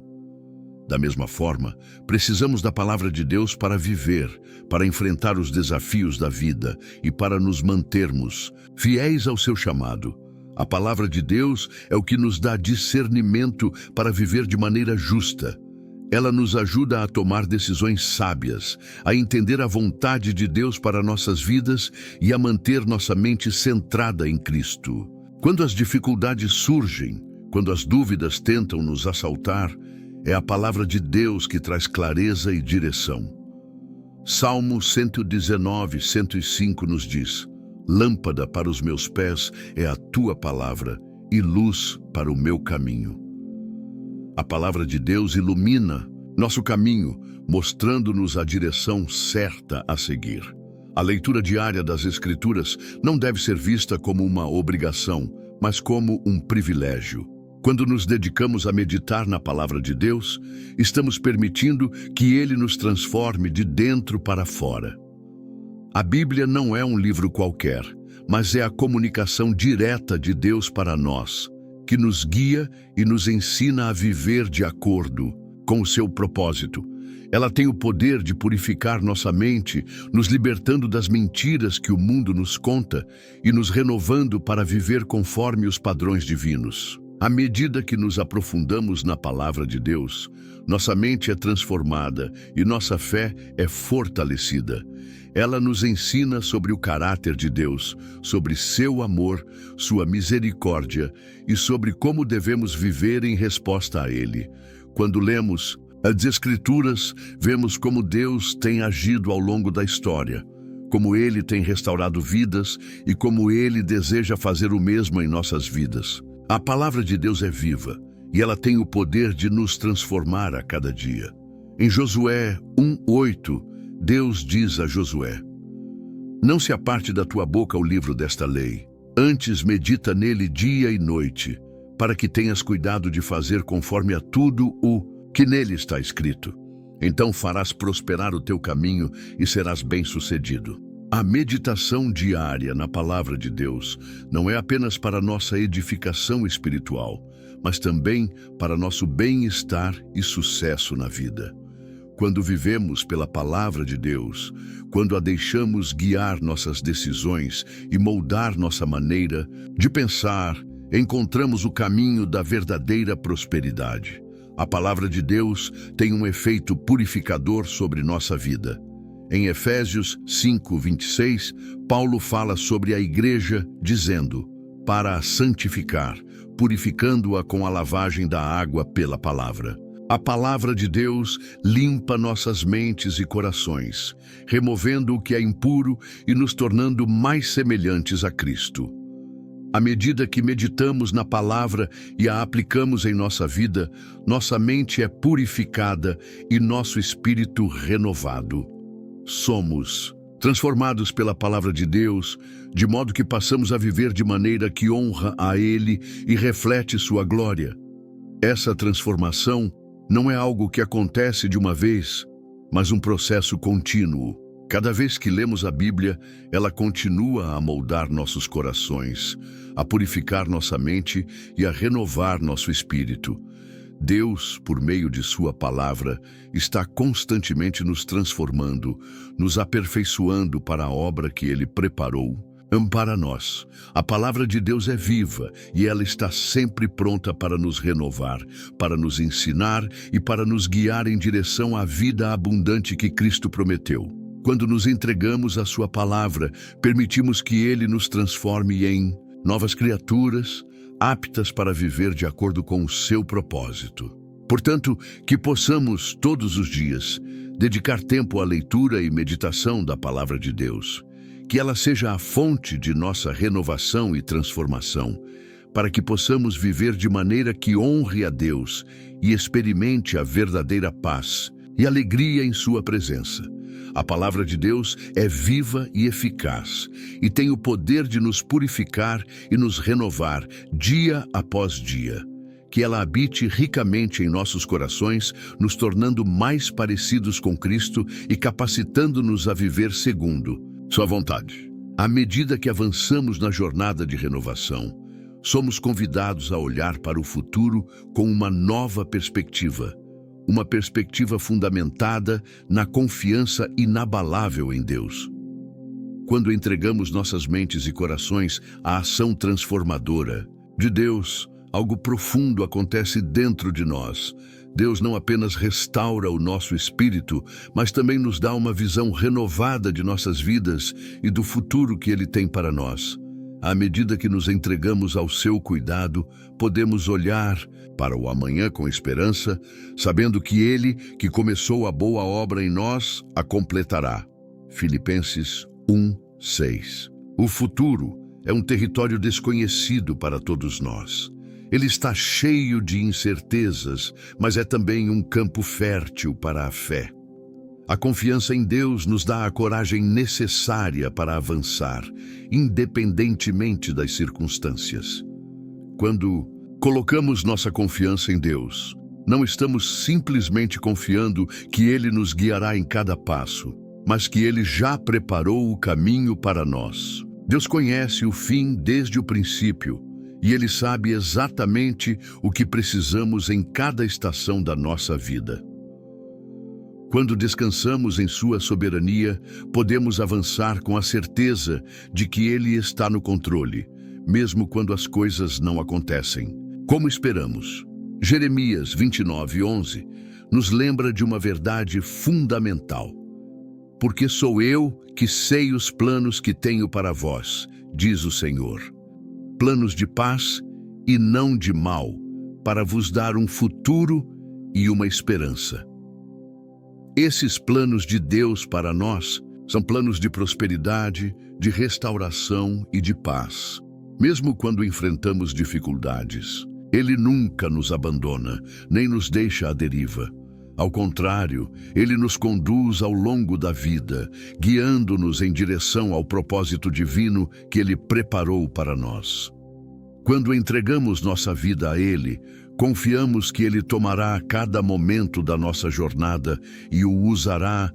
Da mesma forma, precisamos da palavra de Deus para viver, para enfrentar os desafios da vida e para nos mantermos fiéis ao seu chamado. A palavra de Deus é o que nos dá discernimento para viver de maneira justa. Ela nos ajuda a tomar decisões sábias, a entender a vontade de Deus para nossas vidas e a manter nossa mente centrada em Cristo. Quando as dificuldades surgem, quando as dúvidas tentam nos assaltar, é a palavra de Deus que traz clareza e direção. Salmo 119, 105 nos diz: lâmpada para os meus pés é a tua palavra e luz para o meu caminho. A palavra de Deus ilumina nosso caminho, mostrando-nos a direção certa a seguir. A leitura diária das Escrituras não deve ser vista como uma obrigação, mas como um privilégio. Quando nos dedicamos a meditar na palavra de Deus, estamos permitindo que Ele nos transforme de dentro para fora. A Bíblia não é um livro qualquer, mas é a comunicação direta de Deus para nós, que nos guia e nos ensina a viver de acordo com o seu propósito. Ela tem o poder de purificar nossa mente, nos libertando das mentiras que o mundo nos conta e nos renovando para viver conforme os padrões divinos. À medida que nos aprofundamos na palavra de Deus, nossa mente é transformada e nossa fé é fortalecida. Ela nos ensina sobre o caráter de Deus, sobre seu amor, sua misericórdia e sobre como devemos viver em resposta a Ele. Quando lemos as Escrituras, vemos como Deus tem agido ao longo da história, como Ele tem restaurado vidas e como Ele deseja fazer o mesmo em nossas vidas. A palavra de Deus é viva e ela tem o poder de nos transformar a cada dia. Em Josué 1:8, Deus diz a Josué: não se aparte da tua boca o livro desta lei, antes medita nele dia e noite, para que tenhas cuidado de fazer conforme a tudo o que nele está escrito. Então farás prosperar o teu caminho e serás bem-sucedido. A meditação diária na palavra de Deus não é apenas para nossa edificação espiritual, mas também para nosso bem-estar e sucesso na vida. Quando vivemos pela palavra de Deus, quando a deixamos guiar nossas decisões e moldar nossa maneira de pensar, encontramos o caminho da verdadeira prosperidade. A palavra de Deus tem um efeito purificador sobre nossa vida. Em Efésios 5:26, Paulo fala sobre a igreja, dizendo: para a santificar, purificando-a com a lavagem da água pela palavra. A palavra de Deus limpa nossas mentes e corações, removendo o que é impuro e nos tornando mais semelhantes a Cristo. À medida que meditamos na palavra e a aplicamos em nossa vida, nossa mente é purificada e nosso espírito renovado. Somos transformados pela palavra de Deus, de modo que passamos a viver de maneira que honra a Ele e reflete sua glória. Essa transformação não é algo que acontece de uma vez, mas um processo contínuo. Cada vez que lemos a Bíblia, ela continua a moldar nossos corações, a purificar nossa mente e a renovar nosso espírito. Deus, por meio de sua palavra, está constantemente nos transformando, nos aperfeiçoando para a obra que Ele preparou para nós. A palavra de Deus é viva e ela está sempre pronta para nos renovar, para nos ensinar e para nos guiar em direção à vida abundante que Cristo prometeu. Quando nos entregamos à sua palavra, permitimos que Ele nos transforme em novas criaturas, aptas para viver de acordo com o seu propósito. Portanto, que possamos, todos os dias, dedicar tempo à leitura e meditação da palavra de Deus. Que ela seja a fonte de nossa renovação e transformação, para que possamos viver de maneira que honre a Deus e experimente a verdadeira paz e alegria em sua presença. A palavra de Deus é viva e eficaz e tem o poder de nos purificar e nos renovar dia após dia. Que ela habite ricamente em nossos corações, nos tornando mais parecidos com Cristo e capacitando-nos a viver segundo sua vontade. À medida que avançamos na jornada de renovação, somos convidados a olhar para o futuro com uma nova perspectiva. Uma perspectiva fundamentada na confiança inabalável em Deus. Quando entregamos nossas mentes e corações à ação transformadora de Deus, algo profundo acontece dentro de nós. Deus não apenas restaura o nosso espírito, mas também nos dá uma visão renovada de nossas vidas e do futuro que Ele tem para nós. À medida que nos entregamos ao seu cuidado, podemos olhar para o amanhã com esperança, sabendo que Ele, que começou a boa obra em nós, a completará. Filipenses 1:6. O futuro é um território desconhecido para todos nós. Ele está cheio de incertezas, mas é também um campo fértil para a fé. A confiança em Deus nos dá a coragem necessária para avançar, independentemente das circunstâncias. Quando colocamos nossa confiança em Deus, não estamos simplesmente confiando que Ele nos guiará em cada passo, mas que Ele já preparou o caminho para nós. Deus conhece o fim desde o princípio, e Ele sabe exatamente o que precisamos em cada estação da nossa vida. Quando descansamos em Sua soberania, podemos avançar com a certeza de que Ele está no controle, mesmo quando as coisas não acontecem como esperamos. Jeremias 29:11 nos lembra de uma verdade fundamental. Porque sou eu que sei os planos que tenho para vós, diz o Senhor. Planos de paz e não de mal, para vos dar um futuro e uma esperança. Esses planos de Deus para nós são planos de prosperidade, de restauração e de paz. Mesmo quando enfrentamos dificuldades, Ele nunca nos abandona, nem nos deixa à deriva. Ao contrário, Ele nos conduz ao longo da vida, guiando-nos em direção ao propósito divino que Ele preparou para nós. Quando entregamos nossa vida a Ele, confiamos que Ele tomará cada momento da nossa jornada e o usará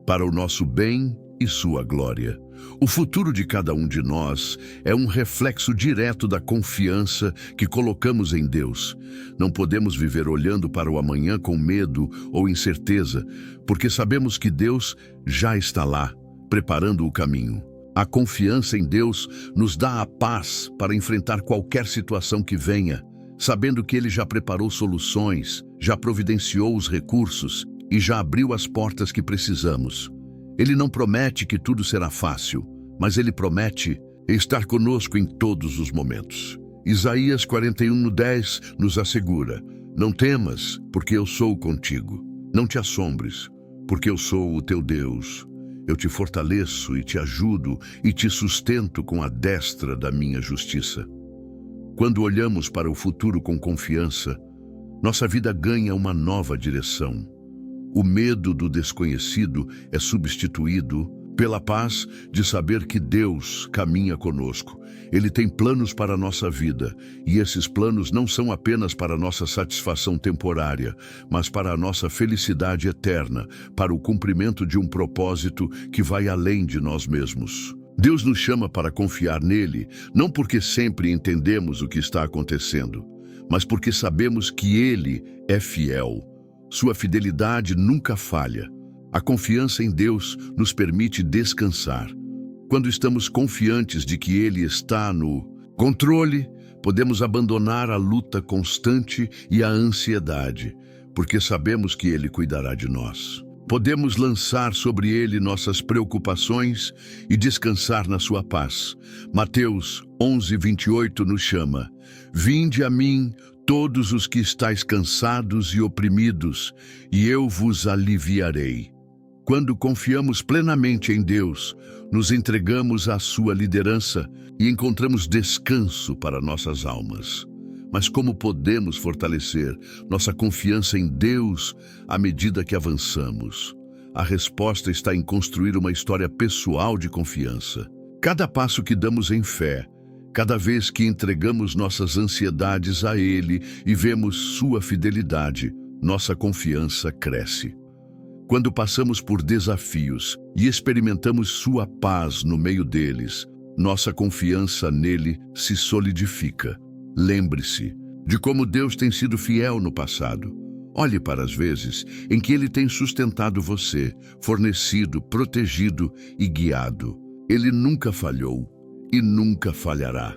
para o nosso bem e sua glória. O futuro de cada um de nós é um reflexo direto da confiança que colocamos em Deus. Não podemos viver olhando para o amanhã com medo ou incerteza, porque sabemos que Deus já está lá, preparando o caminho. A confiança em Deus nos dá a paz para enfrentar qualquer situação que venha, sabendo que Ele já preparou soluções, já providenciou os recursos e já abriu as portas que precisamos. Ele não promete que tudo será fácil, mas Ele promete estar conosco em todos os momentos. Isaías 41:10 nos assegura: não temas, porque eu sou contigo. Não te assombres, porque eu sou o teu Deus. Eu te fortaleço e te ajudo e te sustento com a destra da minha justiça. Quando olhamos para o futuro com confiança, nossa vida ganha uma nova direção. O medo do desconhecido é substituído pela paz de saber que Deus caminha conosco. Ele tem planos para a nossa vida, e esses planos não são apenas para a nossa satisfação temporária, mas para a nossa felicidade eterna, para o cumprimento de um propósito que vai além de nós mesmos. Deus nos chama para confiar nele, não porque sempre entendemos o que está acontecendo, mas porque sabemos que Ele é fiel. Sua fidelidade nunca falha. A confiança em Deus nos permite descansar. Quando estamos confiantes de que Ele está no controle, podemos abandonar a luta constante e a ansiedade, porque sabemos que Ele cuidará de nós. Podemos lançar sobre Ele nossas preocupações e descansar na sua paz. Mateus 11:28 nos chama: vinde a mim, todos os que estáis cansados e oprimidos, e eu vos aliviarei. Quando confiamos plenamente em Deus, nos entregamos à sua liderança e encontramos descanso para nossas almas. Mas como podemos fortalecer nossa confiança em Deus à medida que avançamos? a resposta está em construir uma história pessoal de confiança. Cada passo que damos em fé, cada vez que entregamos nossas ansiedades a Ele e vemos sua fidelidade, nossa confiança cresce. Quando passamos por desafios e experimentamos sua paz no meio deles, nossa confiança nele se solidifica. Lembre-se de como Deus tem sido fiel no passado. Olhe para as vezes em que Ele tem sustentado você, fornecido, protegido e guiado. Ele nunca falhou e nunca falhará.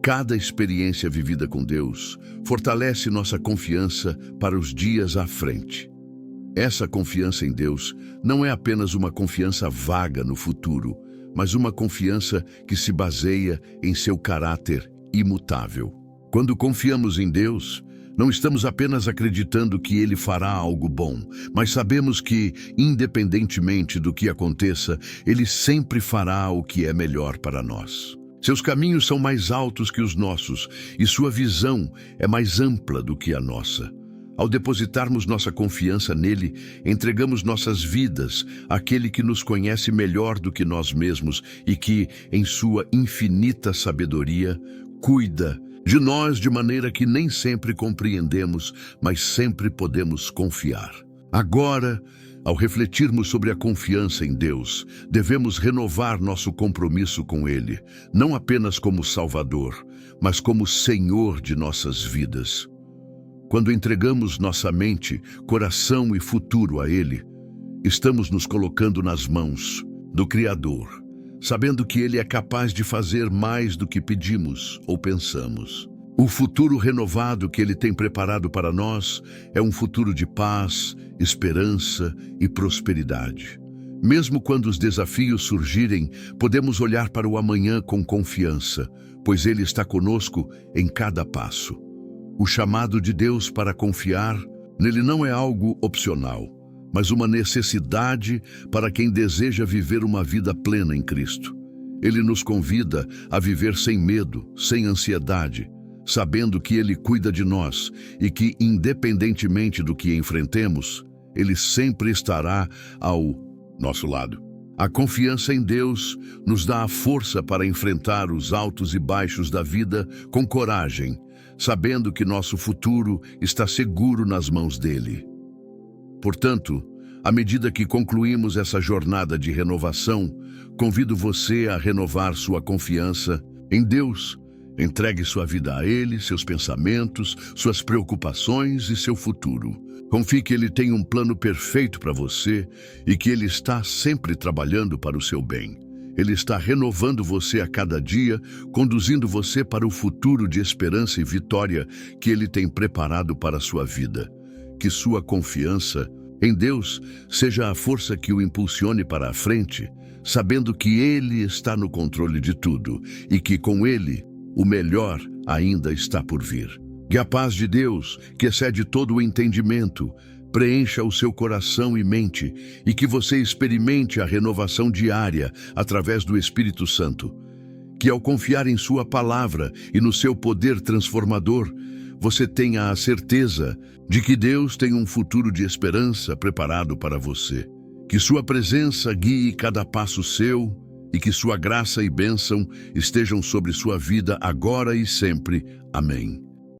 Cada experiência vivida com Deus fortalece nossa confiança para os dias à frente. Essa confiança em Deus não é apenas uma confiança vaga no futuro, mas uma confiança que se baseia em seu caráter imutável. Quando confiamos em Deus, não estamos apenas acreditando que Ele fará algo bom, mas sabemos que, independentemente do que aconteça, Ele sempre fará o que é melhor para nós. Seus caminhos são mais altos que os nossos e sua visão é mais ampla do que a nossa. Ao depositarmos nossa confiança nele, entregamos nossas vidas àquele que nos conhece melhor do que nós mesmos e que, em sua infinita sabedoria, cuida de nós de maneira que nem sempre compreendemos, mas sempre podemos confiar. Agora, ao refletirmos sobre a confiança em Deus, devemos renovar nosso compromisso com Ele, não apenas como Salvador, mas como Senhor de nossas vidas. Quando entregamos nossa mente, coração e futuro a Ele, estamos nos colocando nas mãos do Criador, sabendo que Ele é capaz de fazer mais do que pedimos ou pensamos. O futuro renovado que Ele tem preparado para nós é um futuro de paz, esperança e prosperidade. Mesmo quando os desafios surgirem, podemos olhar para o amanhã com confiança, pois Ele está conosco em cada passo. O chamado de Deus para confiar nele não é algo opcional, mas uma necessidade para quem deseja viver uma vida plena em Cristo. Ele nos convida a viver sem medo, sem ansiedade, sabendo que Ele cuida de nós e que, independentemente do que enfrentemos, Ele sempre estará ao nosso lado. A confiança em Deus nos dá a força para enfrentar os altos e baixos da vida com coragem, sabendo que nosso futuro está seguro nas mãos dele. Portanto, à medida que concluímos essa jornada de renovação, convido você a renovar sua confiança em Deus. Entregue sua vida a Ele, seus pensamentos, suas preocupações e seu futuro. Confie que Ele tem um plano perfeito para você e que Ele está sempre trabalhando para o seu bem. Ele está renovando você a cada dia, conduzindo você para o futuro de esperança e vitória que Ele tem preparado para a sua vida. Que sua confiança em Deus seja a força que o impulsione para a frente, sabendo que Ele está no controle de tudo e que com Ele o melhor ainda está por vir. Que a paz de Deus, que excede todo o entendimento, preencha o seu coração e mente e que você experimente a renovação diária através do Espírito Santo. Que ao confiar em sua palavra e no seu poder transformador, você tenha a certeza de que Deus tem um futuro de esperança preparado para você. Que sua presença guie cada passo seu e que sua graça e bênção estejam sobre sua vida agora e sempre. Amém.